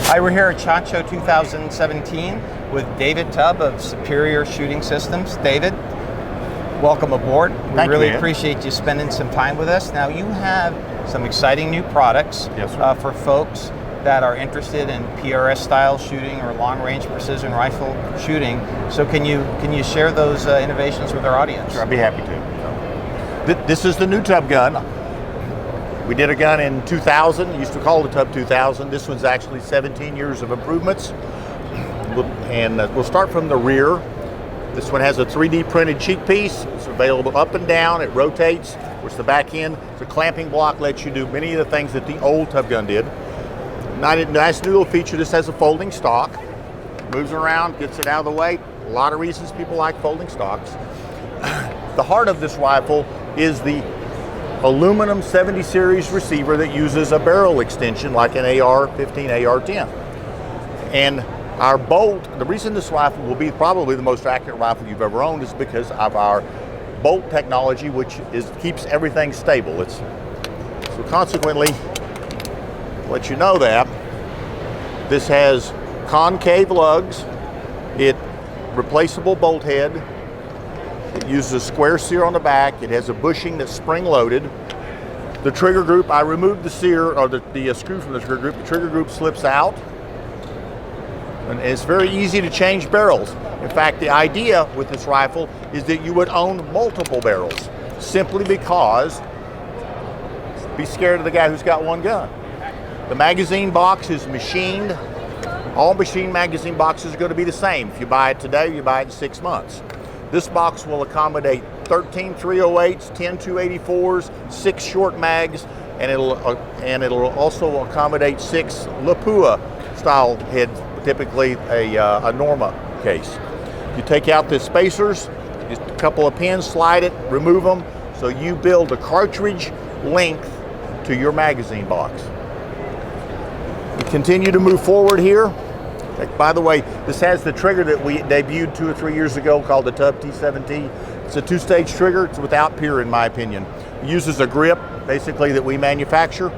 Hi, we're here at SHOT Show 2017 with David Tubb of Superior Shooting Systems. David, welcome aboard. We really appreciate you spending some time with us. Now, you have some exciting new products for folks that are interested in PRS style shooting or long range precision rifle shooting. So can you share those innovations with our audience? Sure, I'd be happy to. This is the new Tubb gun. We did a gun in 2000, used to call it the Tubb 2000. This one's actually 17 years of improvements. And we'll start from the rear. This one has a 3D printed cheek piece. It's available up and down. It rotates, which the back end, the clamping block lets you do many of the things that the old Tubb gun did. Nice new little feature. This has a folding stock. Moves around, gets it out of the way. A lot of reasons people like folding stocks. The heart of this rifle is the aluminum 70 series receiver that uses a barrel extension like an AR-15, AR-10. And our bolt, the reason this rifle will be probably the most accurate rifle you've ever owned is because of our bolt technology, which keeps everything stable. So consequently, let you know that this has concave lugs, replaceable bolt head. It uses a square sear on the back. It has a bushing that's spring-loaded. The trigger group, I removed the sear, or the screw from the trigger group. The trigger group slips out. And it's very easy to change barrels. In fact, the idea with this rifle is that you would own multiple barrels, simply because be scared of the guy who's got one gun. The magazine box is machined. All machine magazine boxes are going to be the same. If you buy it today, you buy it in 6 months. This box will accommodate 13 308s, 10 284s, 6 short mags, and it'll also accommodate 6 Lapua style heads, typically a Norma case. You take out the spacers, just a couple of pins, slide it, remove them, so you build a cartridge length to your magazine box. We continue to move forward here. By the way, this has the trigger that we debuted 2 or 3 years ago called the Tubb T7T. It's a 2-stage trigger. It's without peer, in my opinion. It uses a grip, basically, that we manufacture.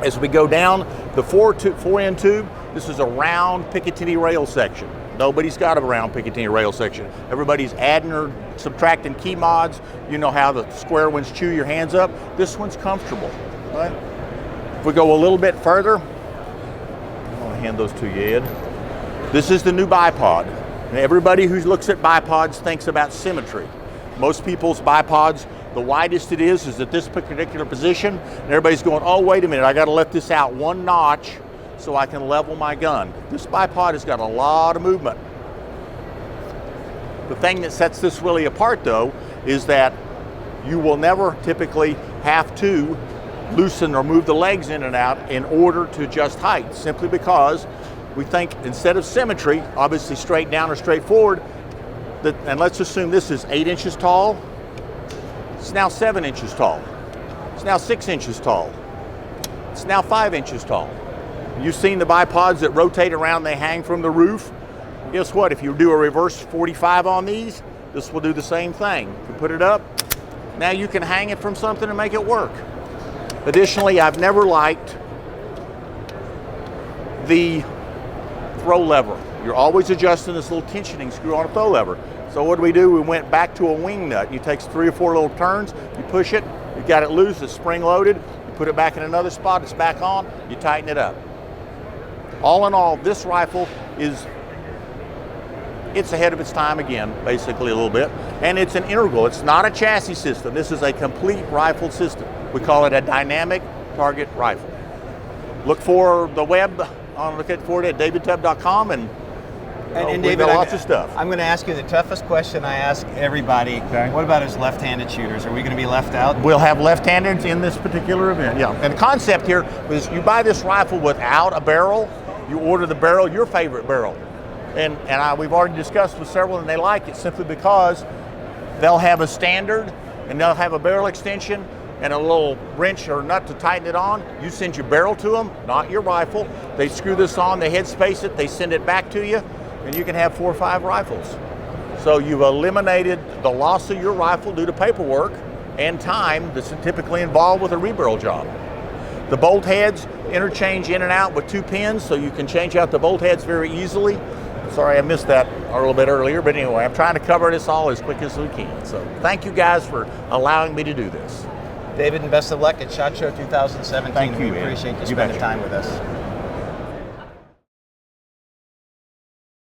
As we go down the 4-end tube, this is a round Picatinny rail section. Nobody's got a round Picatinny rail section. Everybody's adding or subtracting key mods. You know how the square ones chew your hands up. This one's comfortable. Right? If we go a little bit further, I'm going to hand those to you, Ed. This is the new bipod. And everybody who looks at bipods thinks about symmetry. Most people's bipods, the widest it is at this particular position. And everybody's going, oh, wait a minute, I got to let this out 1 notch so I can level my gun. This bipod has got a lot of movement. The thing that sets this really apart, though, is that you will never typically have to loosen or move the legs in and out in order to adjust height, simply because we think instead of symmetry, obviously straight down or straight forward, and let's assume this is 8 inches tall, it's now 7 inches tall. It's now 6 inches tall. It's now 5 inches tall. You've seen the bipods that rotate around, they hang from the roof. Guess what? If you do a reverse 45 on these, this will do the same thing. If you put it up, now you can hang it from something and make it work. Additionally, I've never liked the throw lever. You're always adjusting this little tensioning screw on a throw lever. So what do? We went back to a wing nut. It takes 3 or 4 little turns, you push it, you got it loose, it's spring loaded, you put it back in another spot, it's back on, you tighten it up. All in all, this rifle it's ahead of its time again, basically a little bit, and it's an integral. It's not a chassis system. This is a complete rifle system. We call it a dynamic target rifle. Look for the web look for it at davidtubb.com, and David, got lots of stuff. I'm going to ask you the toughest question I ask everybody. Okay. What about his left-handed shooters? Are we going to be left out? We'll have left-handers in this particular event, yeah. And the concept here is you buy this rifle without a barrel, you order the barrel, your favorite barrel. And we've already discussed with several, and they like it simply because they'll have a standard, and they'll have a barrel extension, and a little wrench or nut to tighten it on. You send your barrel to them, not your rifle. They screw this on, they headspace it, they send it back to you, and you can have 4 or 5 rifles. So you've eliminated the loss of your rifle due to paperwork and time that's typically involved with a rebarrel job. The bolt heads interchange in and out with 2 pins, so you can change out the bolt heads very easily. Sorry I missed that a little bit earlier, but anyway, I'm trying to cover this all as quick as we can. So thank you guys for allowing me to do this. David, and best of luck at SHOT Show 2017. Thank you, We Ed. appreciate you You spending betcha. time with us.